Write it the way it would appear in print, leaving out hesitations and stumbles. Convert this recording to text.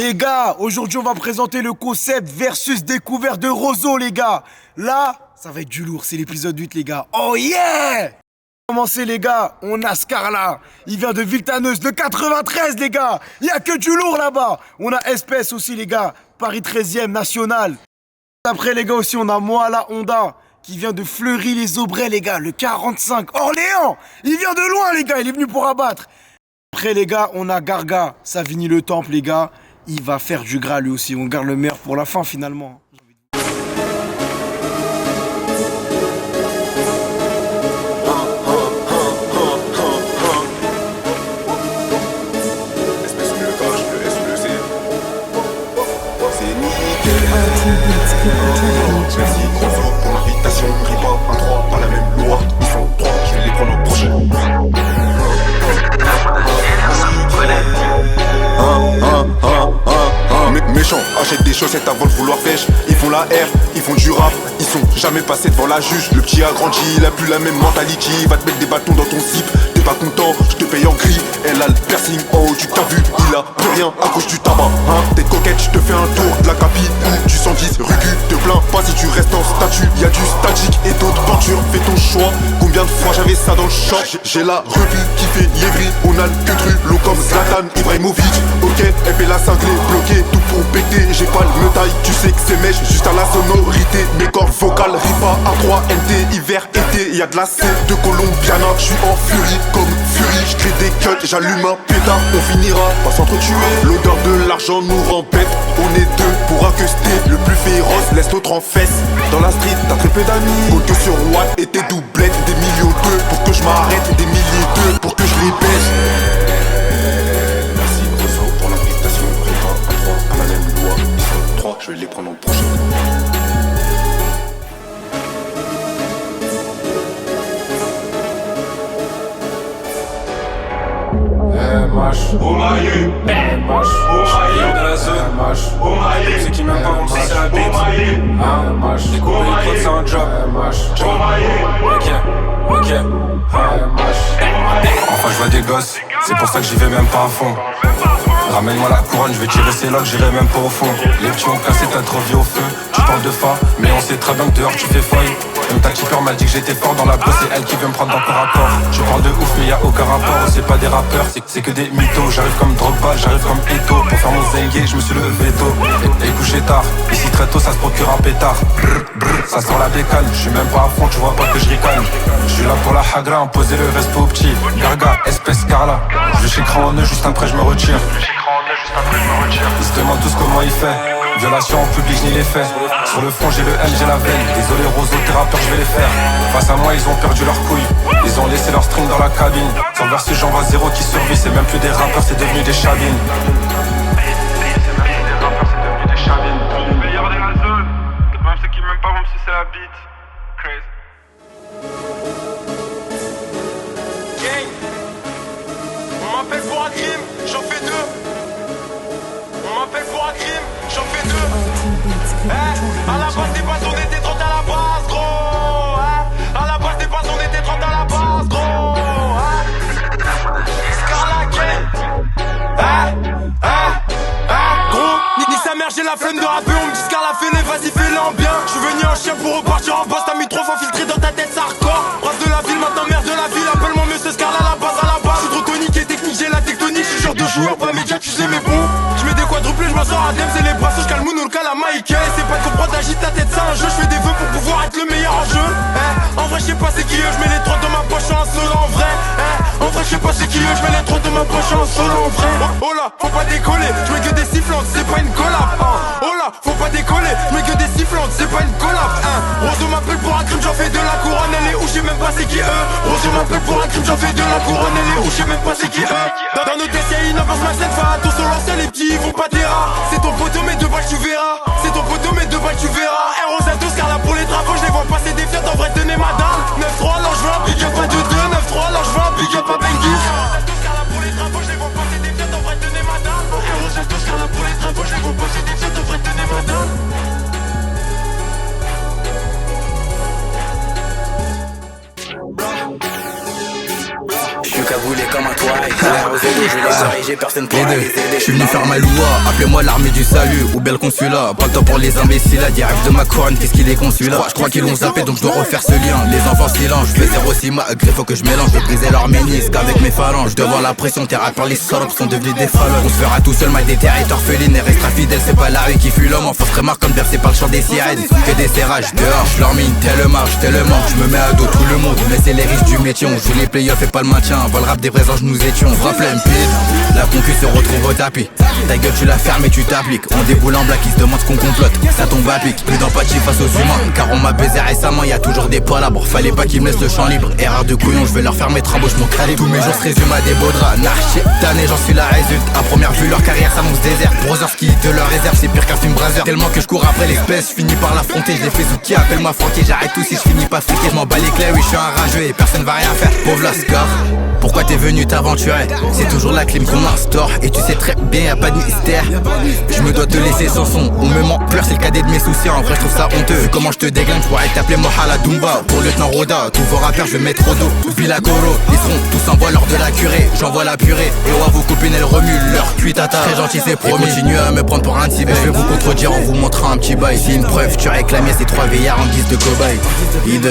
Les gars, aujourd'hui on va présenter le concept versus découverte de Roseau les gars. Là, ça va être du lourd, c'est l'épisode 8 les gars. Oh yeah! Commencer les gars, on a Scarla. Il vient de Villetaneuse, de 93 les gars. Il y a que du lourd là-bas. On a Espèce aussi les gars, Paris 13e, national. Après les gars aussi on a Moala Honda qui vient de Fleury-les-Aubrais les gars, le 45. Orléans! Il vient de loin les gars, il est venu pour abattre. Après les gars, on a Garga, Savigny-le-Temple les gars. Il va faire du gras lui aussi, on garde le meilleur pour la fin finalement. Merci Roseau pour l'invitation. Ripa 1-3, pas la même loi. Ils sont 3, je vais les prendre au prochain. Méchants, achètent des chaussettes avant de vouloir fèche. Ils font la R, ils font du rap. Ils sont jamais passés devant la juge. Le petit a grandi, il a plus la même mentalité. Il va te mettre des bâtons dans ton zip. T'es pas content, je te paye en gris. Elle a le piercing en haut, tu t'as vu. Il a plus rien à cause du tabac. T'es coquette, je te fais un tour de la capi. Du 110 Rugu, te plains pas si tu restes en statut. Y'a du statique et d'autres peintures. Fais ton choix. Combien de fois j'avais ça dans le champ. J'ai la revue qui fait liévry. On a le que tru, l'eau comme Zlatan Ibrahimovic. Ok, elle fait la cinglée, bloquée, tout pour péter. J'ai pas le taille, tu sais que c'est mèche, juste à la sonorité. Mes cordes vocales, Ripa A3, NT, hiver, été. Y'a de la C de Colombiana, je suis en furie, comme furie. J'crée des cuts, j'allume un pétard, on finira par s'entretuer. L'odeur de l'argent nous rend bête. On est deux pour inquester, le plus féroce laisse l'autre en fesse. Dans la street, t'as très peu d'amis. Compte que sur Watt et tes doublettes, des millions d'eux pour que je m'arrête, des milliers d'eux pour que je les baisse. Je vais les prendre en prochain. Omaï, Omaï, de la zone, Omaï, ceux qui m'aiment pas vont me passer la bite. Découvrir les potes c'est un job. Ok. Enfin je vois des gosses, c'est pour ça que j'y vais même pas à fond. Ramène-moi la couronne, je vais tirer ces locks, j'irai même pas au fond. Les petits ont cassé, t'as trop vu au feu. Tu parles de fa, mais on sait très bien que dehors tu fais folle. Même ta tipeur m'a dit que j'étais fort dans la bosse, c'est elle qui veut me prendre encore à corps. Tu parles de ouf mais y'a aucun rapport, c'est pas des rappeurs, c'est que des mythos. J'arrive comme Drogba, j'arrive comme Eto. Pour faire mon zengue, je me suis levé tôt et couché tard, ici très tôt ça se procure un pétard. Ça sent la bécane, je suis même pas à fond, tu vois pas que je ricane. Je suis là pour la hagra, imposer le resto au petit. Garga, espèce Carla, je chez cran en eux, juste après je me retire. Ils se demandent tous comment il fait. Violation en public, je n'y les fait. Sur le front j'ai le M, j'ai la veine. Désolé Roseau, tes rappeurs je vais les faire. Face à moi ils ont perdu leurs couilles. Ils ont laissé leur string dans la cabine. Sans verser j'en vois zéro qui survit. C'est même plus des rappeurs, c'est devenu des chavines. Le meilleur de la zone. Même ceux qui m'aiment pas vont me sucer la bite. Crazy. Gang, on m'appelle pour un crime, j'en fais deux. On m'appelle pour un crime, j'en fais deux. À la base des bases on était 30 à la base gros. À la base des bases on était 30 à la base gros. Scarla gang. Gros, ni sa mère j'ai la flemme de rapper. On me dit Scarla fais-les, vas-y fais-les en bien. Je suis venu en chien pour repartir en boss. T'as mis 3 fois filtré dans ta tête, ça hardcore. Prince de la ville, maintenant mère de la ville. Appelle-moi monsieur Scarla à la base, à la base. Je suis trop tonique et technique, j'ai la tectonique. Je suis genre de joueur, pas médiatisé mais bon. Je mets des quadruplés, je m'en sors à Dem, c'est les brassos, je calme le cas la Mike. C'est pas de comprendre, agite ta tête, c'est un jeu. Je fais des vœux pour pouvoir être le meilleur en jeu. En vrai, je sais pas c'est qui eux, je mets les 3 dans ma poche en solo en vrai. En vrai, je sais pas c'est qui eux, je mets les 3 dans ma poche en solo en vrai. Oh là, faut pas décoller, je mets que des sifflantes, c'est pas une collab. Oh là, faut pas décoller, je mets que des sifflantes, c'est pas une collab. Roseau m'appelle pour un crime, j'en fais de la couronne, elle est où, je sais même pas c'est qui eux. Roseau m'appelle pour un crime, j'en fais de la couronne, elle est où, je sais même pas c'est qui eux. Dans nos tests, y'a une avance max, cette fois, attention, l'ancien, les petits, ils vont pas terra. C'est ton poteau, mais 2 balles, tu verras. C'est ton poteau, mais 2 balles, tu verras. R12 car là pour les travaux, je les vois passer des fêtes, en vrai, tenez madame. 9-3, là, je veux un big up à 2-2. 9-3, là, je veux un big up à Benguis. R12 car là pour les travaux, je les vois passer des fêtes, en vrai, tenez madame. R12 car là pour les travaux, je les vois passer des fêtes, en vrai, tenez madame. Je suis cagoulé comme un toit, je l'ai J'ai personne pour les deux. Je suis venu faire ma loua, appelez-moi l'armée du salut ou bien le consulat. Pas le temps pour les imbéciles, la direct de ma couronne, qu'est-ce qu'il est conçu là. Je crois qu'ils l'ont zappé donc je dois refaire ce lien. Les enfants silence, je fais 06 malgré faut que je mélange. Je briser leur ménisque avec mes phalanges. Devant la pression, tes rappeurs les salopes sont devenus des phalanges. On se fera tout seul, ma déterre est orpheline et restera fidèle. C'est pas la rue qui fut l'homme, en fausse remarque comme bercé par le chant des sirènes. Que des serrages dehors, je leur mine tellement je me mets à dos tout le monde. Mais c'est les riches du métier, on joue les playoffs et pas le maintien. Vol rap des vrais anges nous étions, frappe plein pile. La concu se retrouve au tapis. Ta gueule tu la fermes et tu t'appliques. On déboule en black, ils se demandent ce qu'on complote. Ça tombe à pic, plus d'empathie face aux humains. Car on m'a baisé récemment, y'a toujours des palabres. Fallait pas qu'ils me laissent le champ libre. Erreur de couillon, je vais leur faire mes travaux, je m'en calibre. Tous mes jours se résument à des beaux draps. Narché, tanné, j'en suis la résulte. À première vue, leur carrière s'annonce désert. Brothers qui de leur réserve, c'est pire qu'un film Brazzers. Tellement que je cours après l'espèce, je finis par l'affronter. Je les fais Zouki, appelle-moi Francky, j'arrête tout si je finis pas friqué. Je m'en bats les clés, oui, je suis un rageux et personne va rien faire. Pauvre Lascar, pourquoi t'es venu t'aventurer? C'est toujours la clim qu'on instaure. Et tu sais très bien, y'a pas de mystère. Je me dois te laisser sans son. On me ment, pleure, c'est le cadet de mes soucis. En vrai, je trouve ça honteux. Vu comment je te déglingue, je pourrais t'appeler Mohala Dumba. Pour lieutenant Roda, tous vos rappeurs, je vais mettre au dos. Villa Coro, ils seront tous en voie lors de la curée. J'envoie la purée. Et ouais, vos copines, elles remuent leur cuitata. Très gentil, c'est promis. Et continuez à me prendre pour un tibet. Je vais vous contredire en vous montrant un petit bail. Si une preuve, tu réclames ces 3 veillards en guise de cobaye. I2.